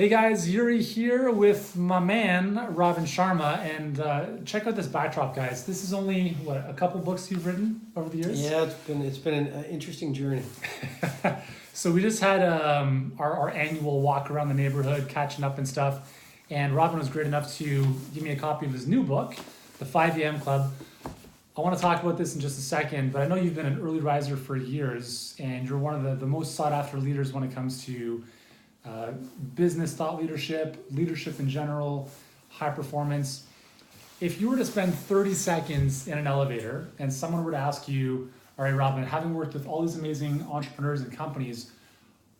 Hey guys, Yuri here with my man, Robin Sharma, and check out this backdrop, guys. This is only, a couple books you've written over the years? Yeah, it's been an interesting journey. So we just had our annual walk around the neighborhood, catching up and stuff, and Robin was great enough to give me a copy of his new book, The 5 a.m. Club. I want to talk about this in just a second, but I know you've been an early riser for years, and you're one of the most sought after leaders when it comes to business thought leadership in general, high performance. If you were to spend 30 seconds in an elevator and someone were to ask you, all right, Robin, having worked with all these amazing entrepreneurs and companies,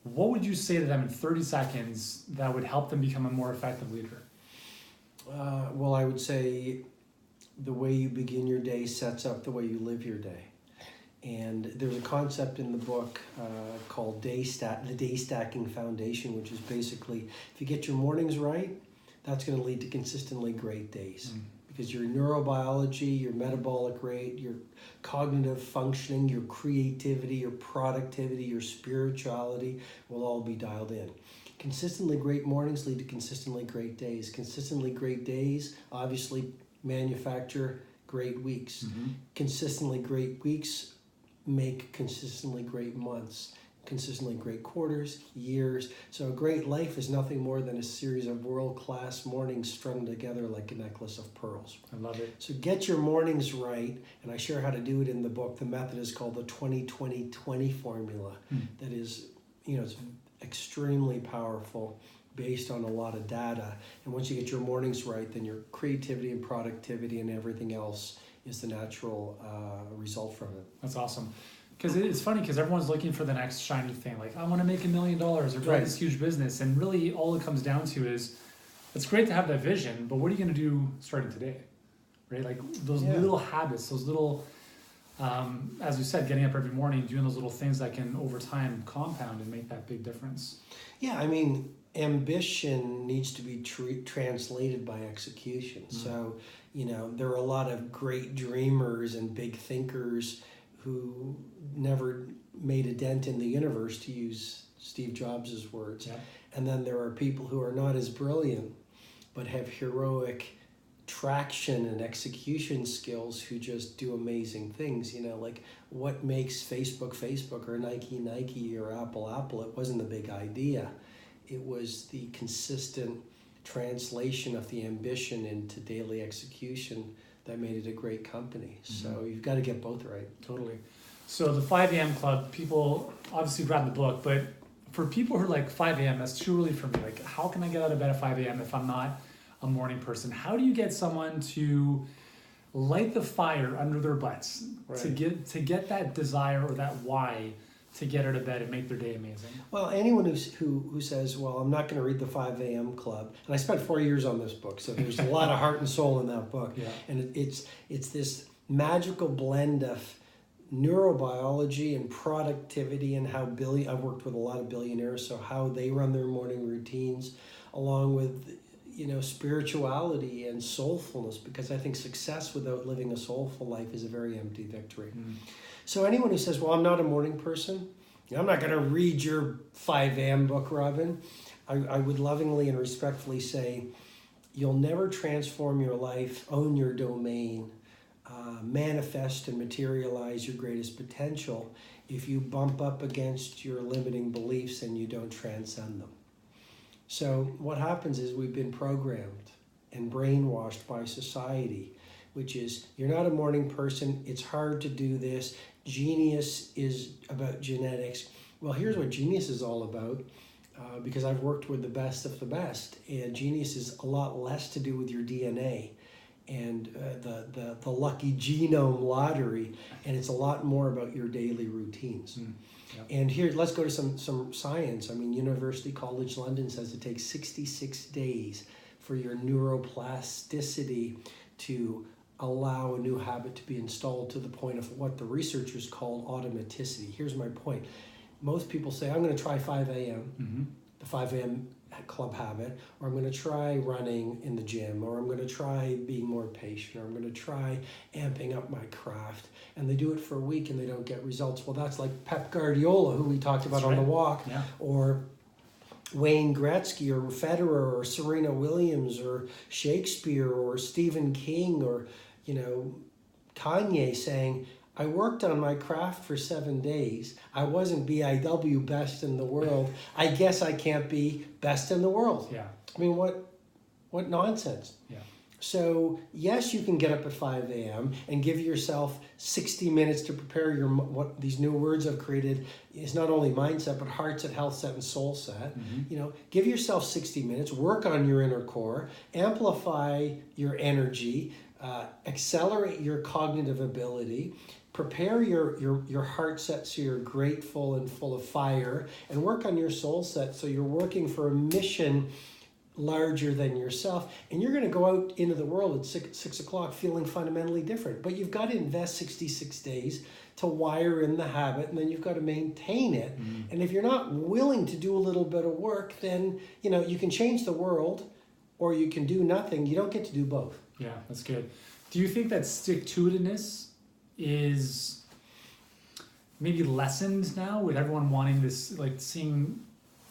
what would you say to them in 30 seconds that would help them become a more effective leader? Well, I would say the way you begin your day sets up the way you live your day. And there's a concept in the book called the day stacking foundation, which is basically if you get your mornings right, that's going to lead to consistently great days. Because your neurobiology, your metabolic rate, your cognitive functioning, your creativity, your productivity, your spirituality will all be dialed in. Consistently great mornings lead to consistently great days. Consistently great days obviously manufacture great weeks. Consistently great weeks make consistently great months, consistently great quarters, years. So a great life is nothing more than a series of world-class mornings strung together like a necklace of pearls. I love it. So get your mornings right, and I share how to do it in the book. The method is called the 20-20-20 formula. That is, it's extremely powerful, based on a lot of data. And once you get your mornings right, then your creativity and productivity and everything else is the natural result from it. That's awesome. Because it's funny because everyone's looking for the next shiny thing. Like, I want to make $1 million or build this huge business. And really all it comes down to is, it's great to have that vision, but what are you going to do starting today? Right? Like those little habits, those little, as you said, getting up every morning, doing those little things that can over time compound and make that big difference. Yeah, I mean, ambition needs to be translated by execution. So, there are a lot of great dreamers and big thinkers who never made a dent in the universe, to use Steve Jobs' words. Yeah. And then there are people who are not as brilliant, but have heroic traction and execution skills who just do amazing things. Like what makes Facebook or Nike or Apple? It wasn't the big idea. It was the consistent translation of the ambition into daily execution that made it a great company. So you've got to get both right. Totally. So the 5 a.m. Club, people obviously grab the book, but for people who are like 5 a.m., that's too early for me. Like, how can I get out of bed at 5 a.m. if I'm not a morning person? How do you get someone to light the fire under their butts to get that desire or that why to get out of bed and make their day amazing? Well, anyone who says, well, I'm not going to read the 5 a.m. Club, and I spent 4 years on this book, so there's a lot of heart and soul in that book. Yeah. And it's this magical blend of neurobiology and productivity and how I've worked with a lot of billionaires, so how they run their morning routines, along with spirituality and soulfulness, because I think success without living a soulful life is a very empty victory. So anyone who says, well, I'm not a morning person, I'm not going to read your 5 a.m. book, Robin, I would lovingly and respectfully say, you'll never transform your life, own your domain, manifest and materialize your greatest potential if you bump up against your limiting beliefs and you don't transcend them. So what happens is we've been programmed and brainwashed by society, which is, you're not a morning person, it's hard to do this, genius is about genetics. Well, here's what genius is all about, because I've worked with the best of the best, and genius is a lot less to do with your DNA and the lucky genome lottery, and it's a lot more about your daily routines. And here, let's go to some science. I mean, University College London says it takes 66 days for your neuroplasticity to allow a new habit to be installed to the point of what the researchers call automaticity. Here's my point. Most people say, I'm going to try 5 a.m., the 5 a.m. club habit, or I'm going to try running in the gym, or I'm going to try being more patient, or I'm going to try amping up my craft. And they do it for a week and they don't get results. Well, that's like Pep Guardiola, who we talked about on the walk, or Wayne Gretzky or Federer or Serena Williams or Shakespeare or Stephen King or, Kanye saying, I worked on my craft for 7 days. I wasn't BIW best in the world. I guess I can't be best in the world. Yeah. I mean, what nonsense. Yeah. So, yes, you can get up at 5 a.m. and give yourself 60 minutes to prepare what these new words I've created is not only mindset, but heart set, health set, and soul set. Mm-hmm. Give yourself 60 minutes, work on your inner core, amplify your energy, accelerate your cognitive ability, prepare your heart set so you're grateful and full of fire, and work on your soul set so you're working for a mission larger than yourself, and you're going to go out into the world at 6 o'clock feeling fundamentally different. But you've got to invest 66 days to wire in the habit, and then you've got to maintain it. Mm-hmm. And if you're not willing to do a little bit of work, then you can change the world or you can do nothing. You don't get to do both. Yeah, that's good. Do you think that stick-to-itiveness is maybe lessened now with everyone wanting this, like seeing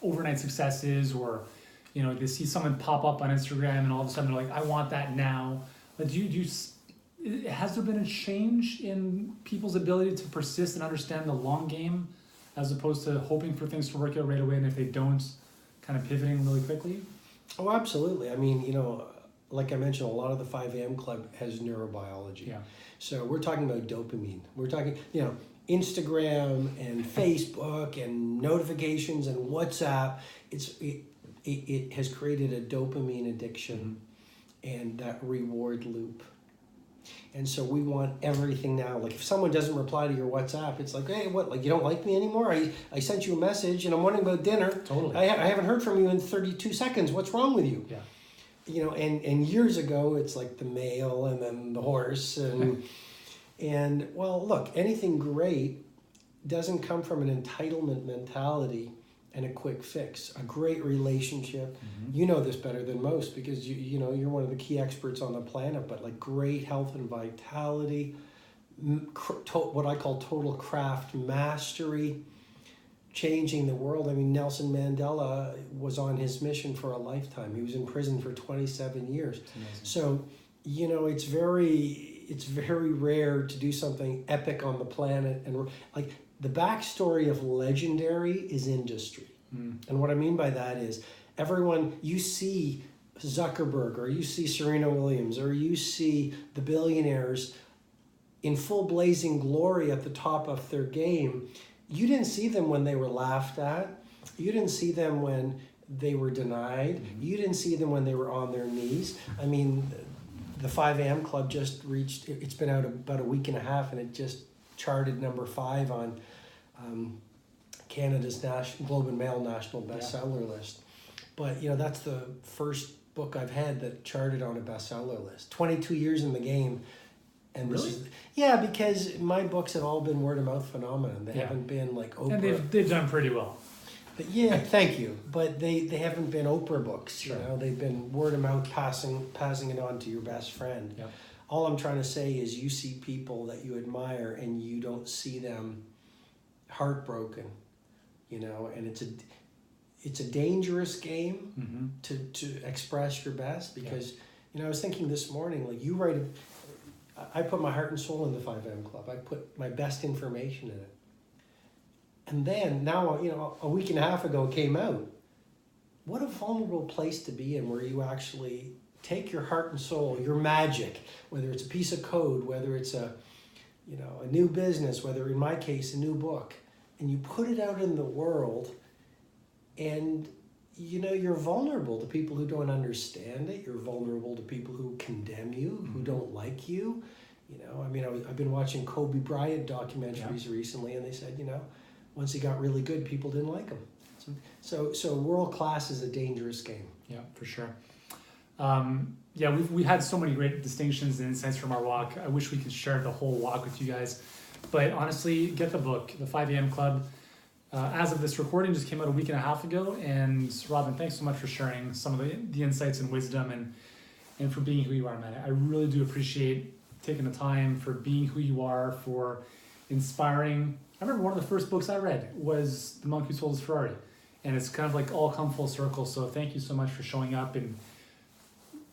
overnight successes, or they see someone pop up on Instagram and all of a sudden they're like, I want that now. But has there been a change in people's ability to persist and understand the long game as opposed to hoping for things to work out right away, and if they don't, kind of pivoting really quickly? Oh, absolutely. I mean, like I mentioned, a lot of the 5 a.m. club has neurobiology. Yeah. So we're talking about dopamine. We're talking, Instagram and Facebook and notifications and WhatsApp. It has created a dopamine addiction and that reward loop. And so we want everything now. Like if someone doesn't reply to your WhatsApp, it's like, hey, what? Like you don't like me anymore? I sent you a message and I'm wondering about dinner. Totally. I haven't heard from you in 32 seconds. What's wrong with you? Yeah. And years ago, it's like the mail and then the horse and well, look, anything great doesn't come from an entitlement mentality and a quick fix. A great relationship, you know this better than most because you're one of the key experts on the planet, but like great health and vitality, what I call total craft mastery, changing the world. I mean, Nelson Mandela was on his mission for a lifetime. He was in prison for 27 years. So, it's very rare to do something epic on the planet. And like the backstory of legendary is industry. And what I mean by that is you see Zuckerberg or you see Serena Williams or you see the billionaires in full blazing glory at the top of their game. You didn't see them when they were laughed at. You didn't see them when they were denied. You didn't see them when they were on their knees. I mean, the 5 a.m. club just reached, it's been out about a week and a half and it just charted number 5 on Canada's Globe and Mail national bestseller list. But, that's the first book I've had that charted on a bestseller list. 22 years in the game. And really? Because my books have all been word of mouth phenomenon. They haven't been like Oprah. And they've done pretty well. But thank you. But they haven't been Oprah books. Sure. They've been word of mouth, passing it on to your best friend. Yep. All I'm trying to say is you see people that you admire and you don't see them heartbroken. And it's a dangerous game to express your best because I was thinking this morning, like you write I put my heart and soul in the 5 a.m. club. I put my best information in it. And then now, a week and a half ago it came out. What a vulnerable place to be in where you actually take your heart and soul, your magic, whether it's a piece of code, whether it's a new business, whether in my case, a new book, and you put it out in the world and you're vulnerable to people who don't understand it. You're vulnerable to people who condemn you, who don't like you. I've been watching Kobe Bryant documentaries recently, and they said, once he got really good, people didn't like him. So world class is a dangerous game. Yeah, for sure. We had so many great distinctions and insights from our walk. I wish we could share the whole walk with you guys. But honestly, get the book, The 5 a.m. Club. As of this recording, just came out a week and a half ago. And Robin, thanks so much for sharing some of the insights and wisdom and for being who you are, man. I really do appreciate taking the time for being who you are, for inspiring. I remember one of the first books I read was The Monk Who Sold His Ferrari. and it's kind of like all come full circle. So thank you so much for showing up and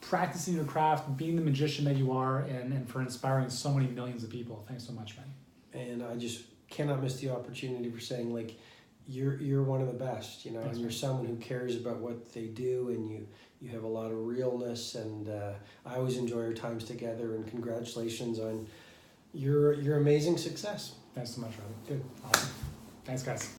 practicing your craft, being the magician that you are, and for inspiring so many millions of people. Thanks so much, man. And I just cannot miss the opportunity for saying, like, you're one of the best, you know. Thanks, and you're man. someone who cares about what they do, and you have a lot of realness, and I always enjoy our times together, and congratulations on your amazing success. Thanks so much, Robin. Good. Awesome. Thanks, guys.